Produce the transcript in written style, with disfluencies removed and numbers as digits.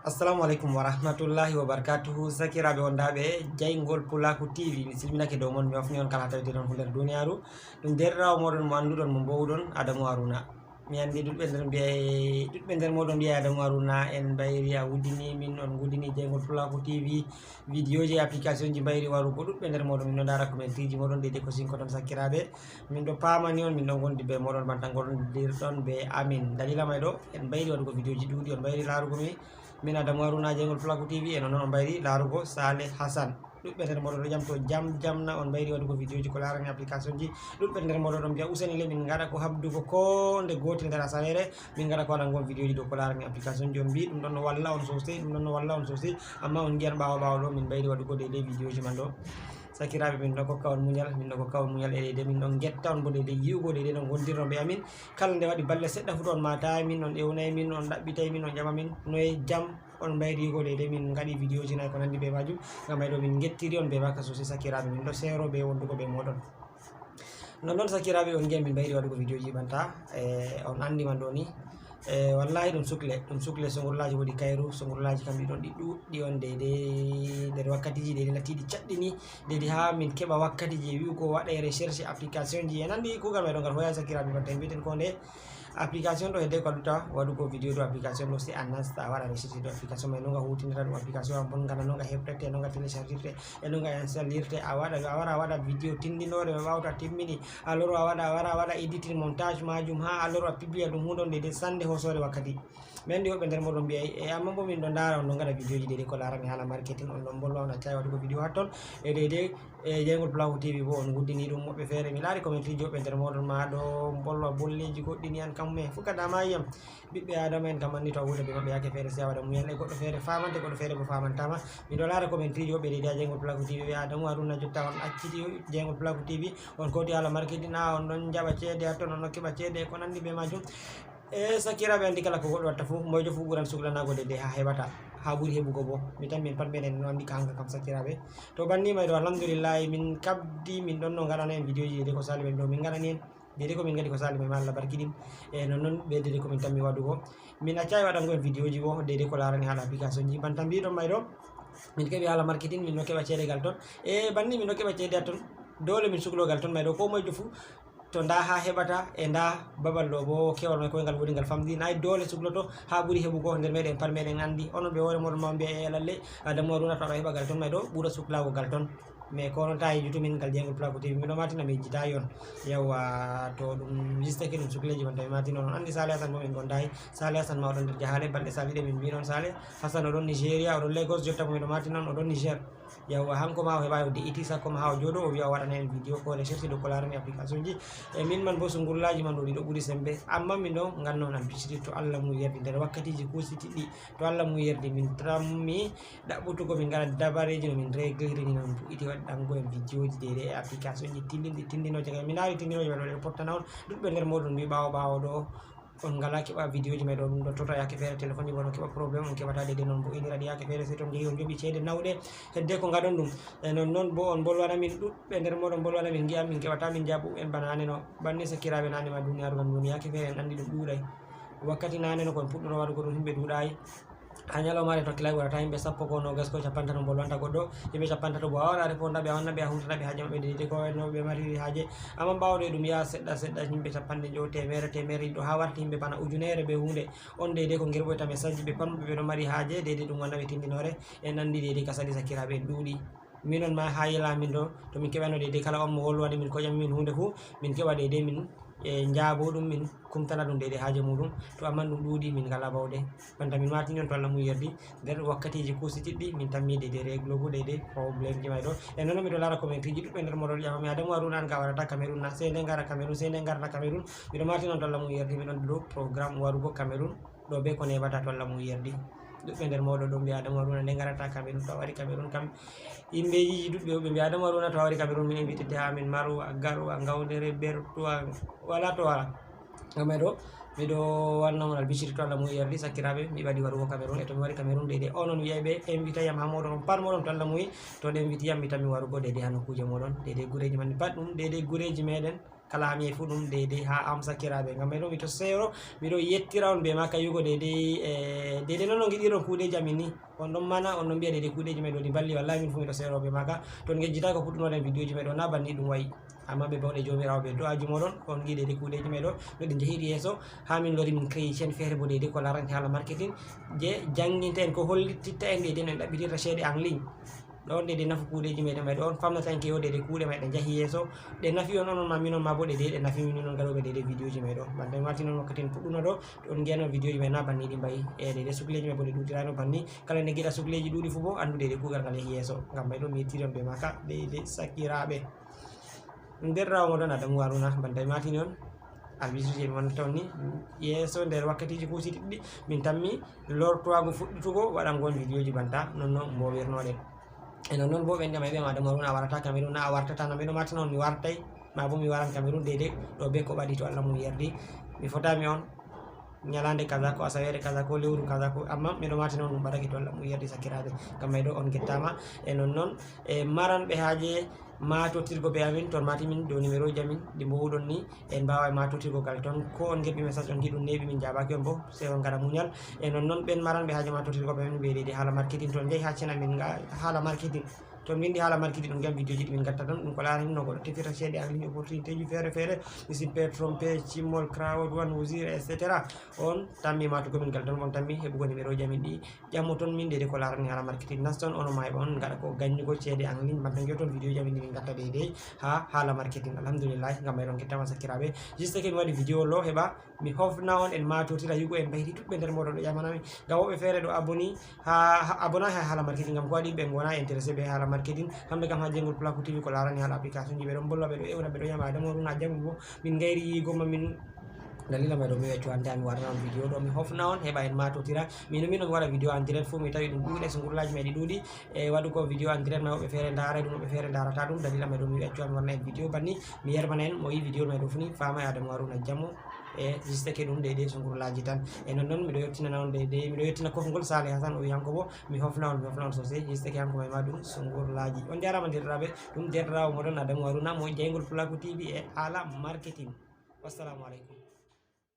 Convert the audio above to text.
Assalamu alaikum warahmatullahi wabarakatuhu. Sakiraɓe wondaɓe jaygol Pulaku TV, mi silminake dow mon, mi wafni on kala taweteɗon fu nder duniyaru. ɗum derɗirawo moɗon mo anduɗon mo mbowɗon Adamou Haruna. mi andi ɗuɗɓe nder moɗon mbiya Adamou Haruna en mbayri a wuddini min, on guddini jaygol Pulaku TV vidéo ji application ji mbayri warugo. ɗuɗɓe nder moɗon min ɗo dara commentaire ji moɗon deydei ko sinkoton sakkiraɓe. min ɗo pamani on, min ɗo gondi be moɗon banta gondirɗon be amin. dalila may ɗo en mbayri waɗugo vidéo ji ɗuɗi, on mbayri larugo min Adamou Haruna jaygol Pulaku TV, en on mbayri larugo Saleh Hassan. ɗuɗɓe nder moɗon ɗo jamto jamna on mbayri waɗugo vidéo ji ko larani application ji. ɗuɗɓe nder moɗon ɗon mbiya useni le min gaɗa ko habdugo ko nde gotel nder asaweere, min gaɗa ko waɗangon vidéo ji dow ko larani application ji. on mbi ɗum ɗon no walla on sosai, ɗum ɗon no walla on sosai, amma on giyan ɓawo ɓawo ɗo min mbayri waɗugo deydei vidéo ji man ɗo. sakiraɓe min ɗo kokka on muñal, min ɗo kokka on muñal e deydei min ɗon getta on bo deydei yi'ugo deydei no gondirno be amin. kala nde waɗi balle seɗɗa fu to on matayi min, on ƴewnay min, on ɗaɓɓitay min, on ƴama min noye jam on mbayri yigo deydei min gaɗi vidéo ji nayi ko nandi be majum. ngam mayɗo min gettiri on be maka sosai sakiraɓe, min ɗo sero be wondugo be moɗon. non sakiraɓe on giya min mbayri waɗugo vidéo ji banta on andi man ɗo ni wallahi ɗum sukle songorlaji woɗi kayru, songorlaji kam ɗiɗon ɗi ɗuɗɗi on deydei nder wakkatiji deydei latiɗi caɗɗini, deydei ha min keɓa wakkati je wi'ugo waɗa recherche application ji en andi kugal meɗo ngal hoya sakiraɓe banta en mbiten ko nde application ɗo hedde ko aɗuta waɗugo vidéo do application ɗo sai a nasta a waɗa recherche do application mai noga hutinira ɗum application am bon gana noga heɓrete, noga téléchargirte e noga installirte. a waɗa vidéo tindinore ɓe ɓawta timmini, a loro a waɗa editing montage majum, ha a loro a publia ɗum hunde on deydei sande hosore wakkati. mi andi woɓɓe nder moɗon mbiyay amma bo min ɗo dara on ɗo gaɗa vidéo ji deydei ko larani hala marketing, on ɗon bolwa on accayi waɗugo vidéo hatton e deydei jaygol Pulaku TV bo on guddini ɗum. woɓɓe feere mi laari commentaire ji woɓɓe nder moɗon ma ɗo bolwa bolleji goɗɗini an kam me fukadama yiyam ɓiɓɓe adama en kam anni to a wuuda be maɓɓe yake feere sai a waɗa muñal e goɗɗo feere famante, goɗɗo feere bo famantama. miɗo laara commentaire ji woɓɓe deydei ha jaygol Pulaku TV ɓe Adamou Haruna jotta on acciti jaygol Pulaku TV, on koti hala marketing, on ɗon jaɓa ceede hatton, on ɗon keɓa ceede e ko nandi be majum. sakiraɓe andi kala ko goɗɗo watta fu moyjo fu ɓuran suklanago deydei ha heɓata, ha ɓuuri heɓugo bo. mi tan min pat meɗen no andi ka hanka kam sakiraɓe. to banni mayɗo alhamdulillahi min kabdi, min ɗon no gaɗana en vidéo ji deydei ko sali ɓe ɗo min gaɗani en deydei ko min gaɗi ko sali ɓe ma Allah barkiɗin e nonnon ɓe deydei ko min tammi waɗugo. min accayi waɗango en vidéo ji bo deydei ko larani hala application ji banta mbiɗon mayɗo min keɓi hala marketing, min ɗo keɓa ceedegal ton e banni min ɗo keɓa ceede hatton, dole min suklogal ton mayɗo ko moyjo fu to nda ha heɓata e nda babal ɗo bo kewal may koyngal woɗi ngal famdi, nayi dole sukloto ha ɓuuri heɓugo nder meɗen pat meɗen andi. onon ɓe hoore moɗon ma mbiya lalle Adamou Haruna to aɗa heɓa gal ton mayɗo ɓuura suklago gal ton, mais kono ta yejjutu min ngal jaygol Pulaku TV miɗo matina mi yejjitayi on. yawwa to ɗum jistake ɗum sukleji banta mi matino on andi Saleh Hassan bo min gondayi. Saleh Hassan ma oɗon nder jahale balɗe saliɗe min mbinon Saleh Hassan oɗon Nigéria, oɗon Lagos jotta bo miɗo matina on oɗon Niger. yawwa hanko ma o heɓayi o de'iti sakko ma ha o jooɗo o wiya o waɗana en vidéo ko recherche ɗo ko larani application ji e min man bo sungurlaji man ɗo ɗiɗo ɓuuri sembe. amma min ɗo ganno on albisiri to Allah mum yerdi nder wakkatiji kusitiɗɗi, to Allah mum yerdi min tammi ɗaɓɓutugo min gaɗa dabareji no min réglirini no min fuɗɗiti waɗango en vidéo ji deydei e application ji tindinoje ngai. mi laari tindinoje man ɗo ɗe pottana on, ɗuɗɓe nder moɗon mbi ɓawo ɗo on ngala keɓa vidéo ji meɗo ɗum ɗo tota yake feere téléphone ji bo no keɓa probléme, on keɓata deydei noon bo iniraɗi yake feere sai to jeehi on joɓi ceede nawɗe hedde ko gaɗon ɗum e nonnoon bo on bolwana min, ɗuɗɓe nder moɗon bolwana min giya min keɓata min jaɓu en bana nane no banni sakiraɓe nane ma duniyaru kam woni yake feere en andi ɗum ɗuuɗay. wakkati nane no koye puɗɗono waɗugo ɗum himɓe ɗuuɗayi, ha ñalawmare tokkilay waɗata yimɓe sappo ko nogas ko capantato bolwanta goɗɗo, yimɓe capantato bo a waɗa réponda ɓe a wanna ɓe a huntata ɓe haaje maɓɓe deydei ko no ɓe mariri haaje. amma ɓawɗo ɗum yaha seɗɗa seɗɗa yimɓe capanɗe joyi temere ɗiɗo ha warti yimɓe bana ujunere be hunde on deydei ko guerɓoyta message ji ɓe pat maɓɓe ɓeɗo mari haaje deydei ɗum wanna ɓe tindinore en andi deydei ka sali sakiraɓe en ɗuuɗi. minon ma ha yilamin ɗo to min keɓano deydei kala on mo wolwani min ko ƴami min hunde fu min keɓa deydei min e jaabo ɗum min kumtana ɗum deydei haaje muɗum. to amman ɗum ɗuuɗi min ngala bawɗe banta min matini on to Allah mum yerdi nder wakkatiji kusitiɗɗi min tammi deydei réglogo deydei probléme ji may ɗo e noon miɗo lara commentaire ji ɗuɗɓe nder moɗon ƴamami Adamou Haruna an ka waɗata Cameroun na sei nde gara Cameroun, sei nde garata Cameroun. miɗo matini on to Allah mum yerdi miɗon ɗo programme warugo Cameroun ɗo be ko neɓata to Allah mum yerdi. ɗuɓɓe nder moɗon ɗo mbiya Adamou Haruna nde garata Cameroun, to a wari Cameroun kam yimɓeji ɗuɗɓe ɓe mbiya Adamou Haruna to a wari Cameroun min invitete ha min maru a garu a gawdere bertu a wala to wala. ngam ɗo miɗo wanna on albisiri to Allah mum yerdi sakiraɓe mi waɗi warugo Cameroun e to mi wari Cameroun deydei onon wiyay ɓe invita yam ha moɗon on pat moɗon to Allah muyi to ɗe inviti yam mi tammi warugo deydei ha nokkuje moɗon deydei gureji man pat ɗum deydei gureji meɗen kala ami e fu ɗum deydey ha am sakiraɓe ngam ɓeɗo mi to sero miɗo yettira on be maka yugo deydey noon no giɗiron kuuɗeji amin ni on ɗon mana on ɗon mbiya deydey kuuɗeji meɗo ɗi balli wallahi min fu miɗo sero be maka to on gejjitaki ko puɗɗunoɗen vidéo ji meɗo na banni ɗum wayi amma ɓe bawɗe jomirawo ɓe do'aji moɗon on gi deydey kuuɗeji meɗon no ɗi jeehiɗi yeeso ha min lori min créé chaine feere bo deydey ko larante haala marketing je janginta en ko hollititta en deydey no en ɗaɓɓitirta ceeɗe en ligne ɗon deydey nafu kuuɗeji meɗen ɓayɗo on famnata en kewo deydey kuuɗe meɗen jaahi yeeso ɗe nafi on onon ma minon ma bo deydey ɗe nafi min on gaɗoɓe deydey vidéo ji meɗon banta mi warti noon wakkati en puɗɗuno ɗo on ngiyano vidéo ji men na banni ɗi mbayi e deydey sukleji men bo ɗe ɗuɗirano banni kala nde giɗa sukleji ɗuuɗi fu bo andu deydey kuugal ngal yahi yeeso ngam ɓayɗo mi yettiri on be maka deydey sakiraɓe nder rawo moɗon Adamu Haruna banta mi matini on albisiji mi wonata on ni yeeso nder wakkatiji kuusiɗi ɗiɗi min tammi lortowago fuɗɗitugo waɗangon vidéo ji banta nonno mbowirnoɗen e non bo ɓe ndema ɓe Adamu Haruna a warata Cameroun na a wartata no ɓeɗo matina on mi wartay ma bo mi waran Cameroun deydey ɗo be ko ɓaɗi to Allah mum yerdi mi fotami on ñalande kaza ko asawere kaza ko lewru kaza ko amma miɗo matina on ɗum ɓaɗake to Allah mum yerdi sakiraɓe ngam mayɗo on gettama e nonnon e maranɓe haaje matotirgo be amin ton matimin dow numéro ji amin ɗi mbowuɗon ni en mbawa e matotirgogal ton ko on geɓɓi message on giɗum neɓi min jabaki on bo se on gaɗa muñal e nonnon ɓen maranɓe haaje matotirgo be amin ɓe deydey haala marketing ton jeeyi ha cena min haala marketing to min haala marketing ɗum gam vidéo ji ɗi min gatta ton ɗum ko larani no goɗɗo tefirta ceeɗe en ligne opportunité ji feere feere mi sippe trompé cimmol crowd wan usir etc on tammi matugo min gal ton on tammi heɓugo numéro ji amin ɗi ƴammo ton min deydey ko larani haala marketing naston ono ma heɓa on gaɗa ko gaññugo ceeɗe en ligne banta joton vidéo ji amin ɗi min gatta deydey ha haala marketing alhamdulillah ngam mayɗon gettama sakiraɓe juste ke mi waɗi vidéo lo heɓa mi hofna on en matotira yugo en ɓaydi tuɓɓe nder moɗon ɗo ƴamanami ngam woɓɓe feere ɗo abona ha haala marketing ngam ko waɗi ɓe gona intéressé ɓe haala marketing kamɓe kam ha jengol Pulaku TV ko larani haala application ji ɓeɗon bolla ɓeɗo ewna ɓeɗo ƴama Adamu Haruna janggo bo min gayri yigoma min dalila mayɗo mi weccu hande mi waɗana on vidéo ɗo mi hofna on heɓa en matotira minon mi waɗa vidéo en direct fo mi tawi ɗum ɗuuɗe so gurlaji meɗi ɗuuɗi e waɗugo vidéo en direct ma woɓɓe feere daara ɗum woɓɓe feere darata ɗum dalila mayɗo mi weccu mi wanna en vidéo banni mi yermana en mo yi vidéo mayɗo funi fama e Adamu Haruna jammo e juste ke ɗum deydey so gurlaji tan e nonnoon miɗo yettinana on deydey miɗo yettina kofgol Sale Hassane o wi hanko bo mi hofna on sosai juste ke hanko mayma ɗum so gurlaji on jarama derɗiraɓe ɗum derɗirawo moɗon Adamu Haruna mo jeygol Pulaku TV e haala marketing. Wassalamu aleykum.